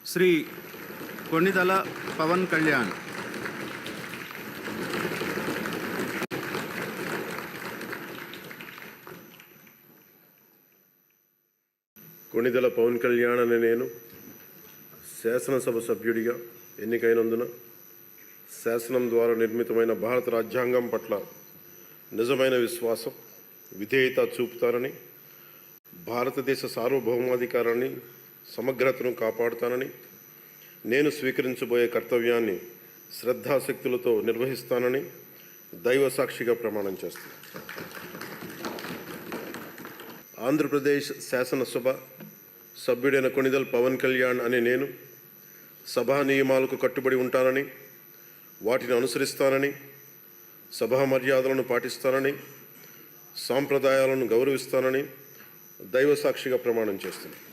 శ్రీ కొణిదల పవన్ కళ్యాణ్. కొణిదల పవన్ కళ్యాణ్ అనే నేను శాసనసభ సభ్యుడిగా ఎన్నికైనందున శాసనం ద్వారా నిర్మితమైన భారత రాజ్యాంగం పట్ల నిజమైన విశ్వాసం, విధేయత చూపుతానని, భారతదేశ సార్వభౌమాధికారాన్ని, సమగ్రతను కాపాడుతానని, నేను స్వీకరించబోయే కర్తవ్యాన్ని శ్రద్ధాశక్తులతో నిర్వహిస్తానని దైవ సాక్షిగా ప్రమాణం చేస్తాను. ఆంధ్రప్రదేశ్ శాసనసభ సభ్యుడైన కొణిదల పవన్ కళ్యాణ్ అనే నేను సభా నియమాలకు కట్టుబడి ఉంటానని, వాటిని అనుసరిస్తానని, సభా మర్యాదలను పాటిస్తానని, సాంప్రదాయాలను గౌరవిస్తానని దైవ సాక్షిగా ప్రమాణం చేస్తున్నాను.